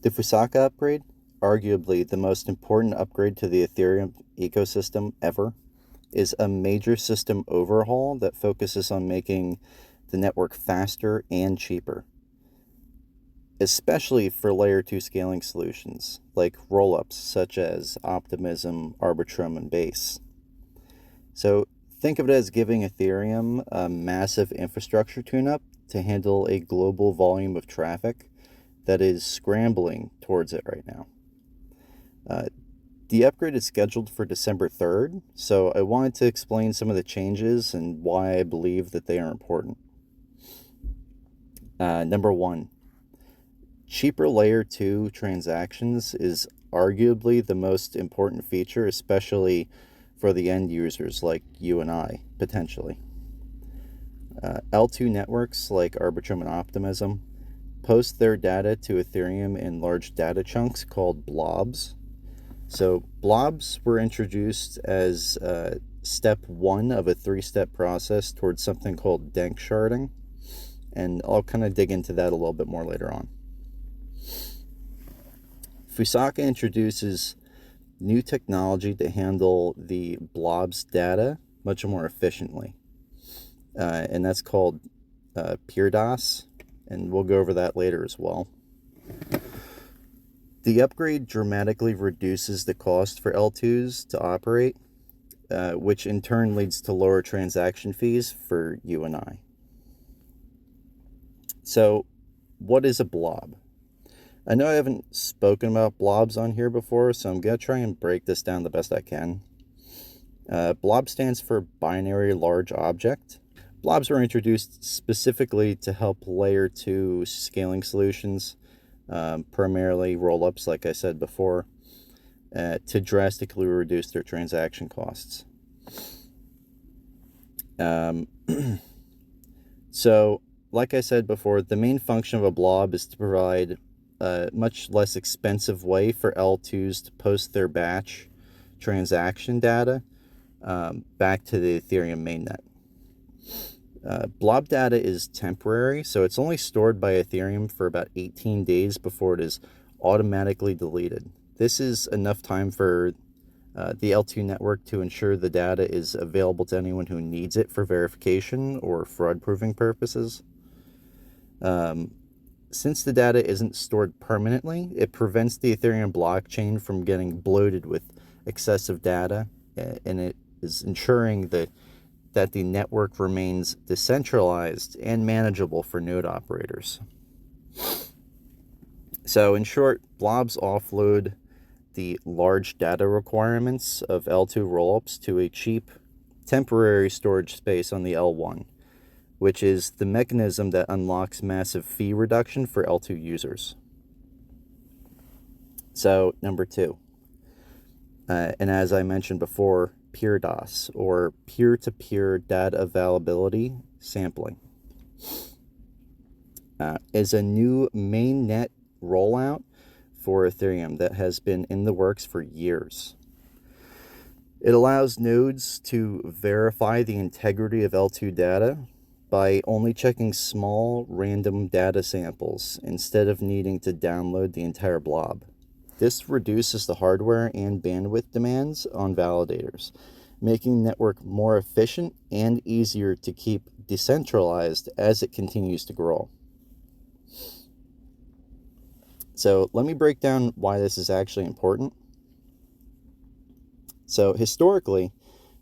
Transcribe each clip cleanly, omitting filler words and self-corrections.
The Fusaka upgrade, arguably the most important upgrade to the Ethereum ecosystem ever, is a major system overhaul that focuses on making the network faster and cheaper, especially for layer 2 scaling solutions like rollups such as Optimism, Arbitrum, and Base. So think of it as giving Ethereum a massive infrastructure tune-up to handle a global volume of traffic that is scrambling towards it right now. Uh, the upgrade is scheduled for December 3rd, so I wanted to explain some of the changes and why I believe that they are important. Number one, cheaper layer 2 transactions is arguably the most important feature, especially for the end users like you and I, potentially. L2 networks like Arbitrum and Optimism post their data to Ethereum in large data chunks called blobs. So blobs were introduced as step one of a three-step process towards something called dank sharding, and I'll kind of dig into that a little bit more later on. Fusaka introduces new technology to handle the blobs data much more efficiently, and that's called PeerDOS, and we'll go over that later as well. The upgrade dramatically reduces the cost for L2s to operate, which in turn leads to lower transaction fees for you and I. So, what is a blob? I know I haven't spoken about blobs on here before, so I'm going to try and break this down the best I can. Blob stands for binary large object. Blobs were introduced specifically to help layer 2 scaling solutions, primarily rollups, like I said before, to drastically reduce their transaction costs. So, like I said before, the main function of a blob is to provide a much less expensive way for L2s to post their batch transaction data back to the Ethereum mainnet. Blob data is temporary, so it's only stored by Ethereum for about 18 days before it is automatically deleted. This is enough time for the L2 network to ensure the data is available to anyone who needs it for verification or fraud-proofing purposes. Since the data isn't stored permanently, it prevents the Ethereum blockchain from getting bloated with excessive data, and it is ensuring that the network remains decentralized and manageable for node operators. So in short, blobs offload the large data requirements of L2 rollups to a cheap temporary storage space on the L1, which is the mechanism that unlocks massive fee reduction for L2 users. So number two, and as I mentioned before, PeerDOS, or peer-to-peer data availability sampling, is a new mainnet rollout for Ethereum that has been in the works for years. It allows nodes to verify the integrity of L2 data by only checking small random data samples instead of needing to download the entire blob. This reduces the hardware and bandwidth demands on validators, making the network more efficient and easier to keep decentralized as it continues to grow. So let me break down why this is actually important. So historically,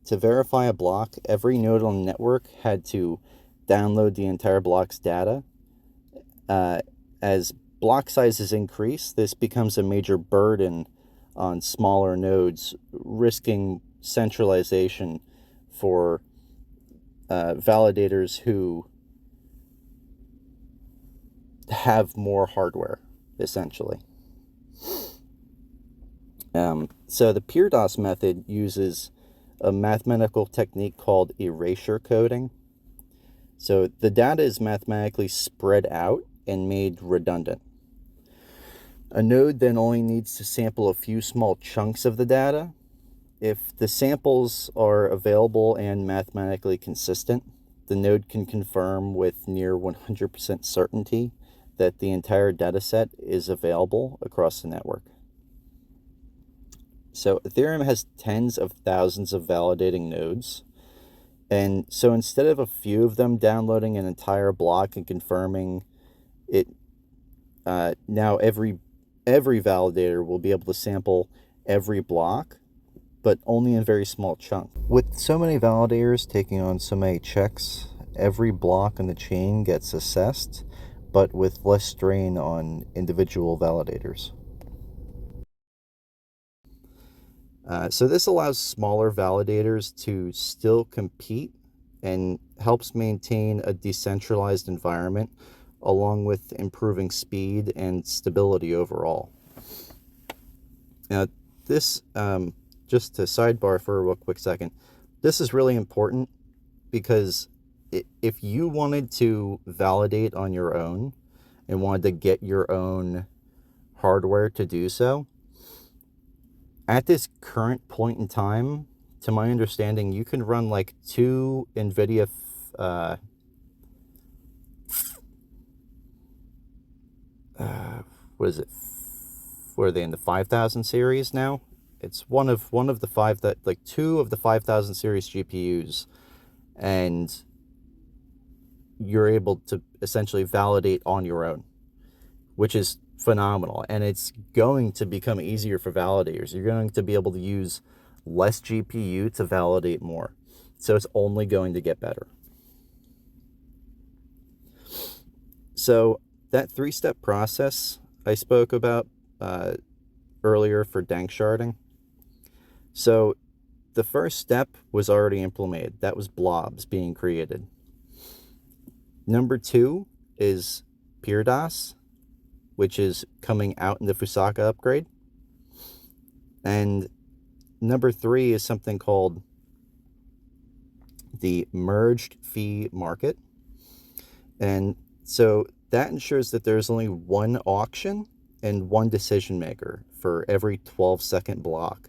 to verify a block, every node on the network had to download the entire block's data. As block sizes increase, this becomes a major burden on smaller nodes, risking centralization for validators who have more hardware, essentially. So the PeerDOS method uses a mathematical technique called erasure coding. So the data is mathematically spread out and made redundant. A node then only needs to sample a few small chunks of the data. If the samples are available and mathematically consistent, the node can confirm with near 100% certainty that the entire data set is available across the network. So Ethereum has tens of thousands of validating nodes. And so instead of a few of them downloading an entire block and confirming it, now every validator will be able to sample every block, but only in very small chunks. With so many validators taking on so many checks, every block in the chain gets assessed, but with less strain on individual validators. So this allows smaller validators to still compete and helps maintain a decentralized environment, along with improving speed and stability overall. Now, this, just to sidebar for a real quick second, this is really important because if you wanted to validate on your own and wanted to get your own hardware to do so, at this current point in time, to my understanding, you can run like 2 NVIDIA, what is it? What are they in the 5000 series now? It's one of the 5 that, like 2 of the 5000 series GPUs, and you're able to essentially validate on your own, which is phenomenal. And it's going to become easier for validators. You're going to be able to use less GPU to validate more. So it's only going to get better. So that 3-step process I spoke about earlier for dank sharding. So the first step was already implemented. That was blobs being created. Number 2 is PeerDAS, which is coming out in the Fusaka upgrade. And number 3 is something called the merged fee market. And so that ensures that there's only one auction and one decision maker for every 12-second block.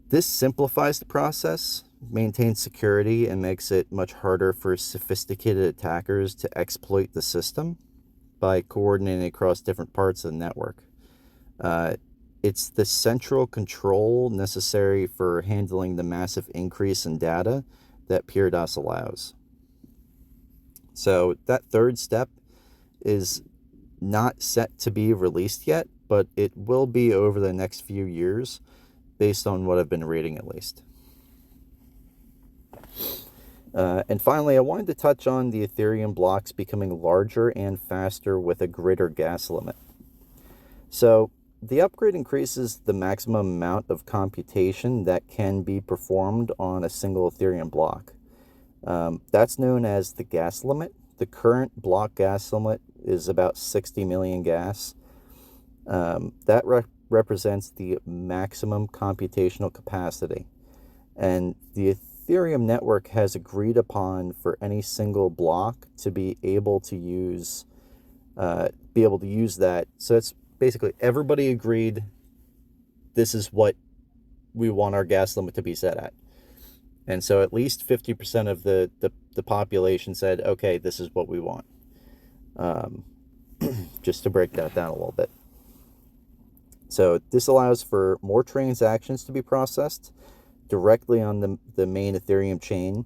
This simplifies the process, maintains security, and makes it much harder for sophisticated attackers to exploit the system by coordinating across different parts of the network. It's the central control necessary for handling the massive increase in data that PeerDAS allows. So that third step is not set to be released yet, but it will be over the next few years, based on what I've been reading at least. And finally, I wanted to touch on the Ethereum blocks becoming larger and faster with a greater gas limit. So the upgrade increases the maximum amount of computation that can be performed on a single Ethereum block. That's known as the gas limit. The current block gas limit is about 60 million gas. That represents the maximum computational capacity. And the Ethereum network has agreed upon for any single block to be able to use that. So it's basically everybody agreed this is what we want our gas limit to be set at. And so at least 50% of the population said, okay, this is what we want. Just to break that down a little bit. So this allows for more transactions to be processed directly on the main Ethereum chain,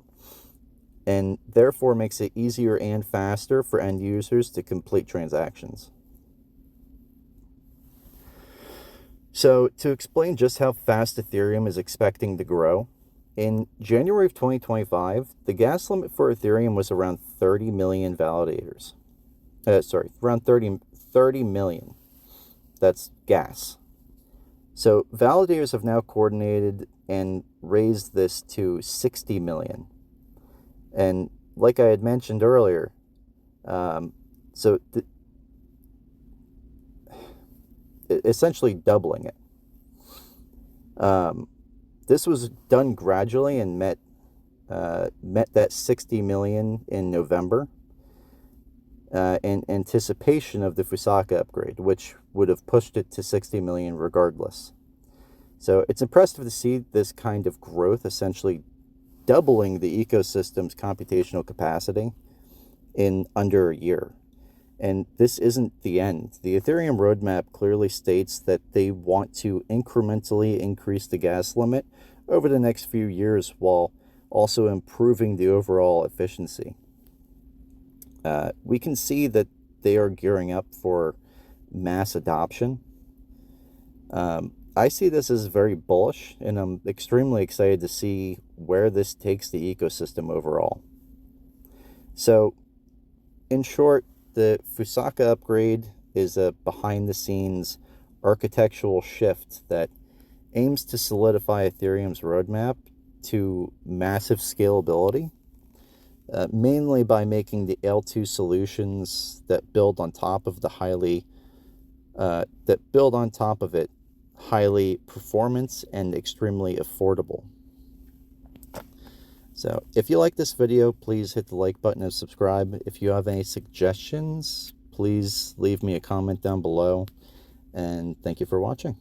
and therefore makes it easier and faster for end users to complete transactions. So to explain just how fast Ethereum is expecting to grow, in January of 2025, the gas limit for Ethereum was around 30 million validators. Around 30 million. That's gas. So validators have now coordinated and raised this to 60 million. And like I had mentioned earlier, essentially doubling it. This was done gradually and met that 60 million in November in anticipation of the Fusaka upgrade, which would have pushed it to 60 million regardless. So it's impressive to see this kind of growth, essentially doubling the ecosystem's computational capacity in under a year. And this isn't the end. The Ethereum roadmap clearly states that they want to incrementally increase the gas limit over the next few years while also improving the overall efficiency. We can see that they are gearing up for mass adoption. I see this as very bullish, and I'm extremely excited to see where this takes the ecosystem overall. So, in short, the Fusaka upgrade is a behind-the-scenes architectural shift that aims to solidify Ethereum's roadmap to massive scalability, mainly by making the L2 solutions that build on top of it highly performance and extremely affordable. So if you like this video, please hit the like button and subscribe. If you have any suggestions, please leave me a comment down below, and thank you for watching.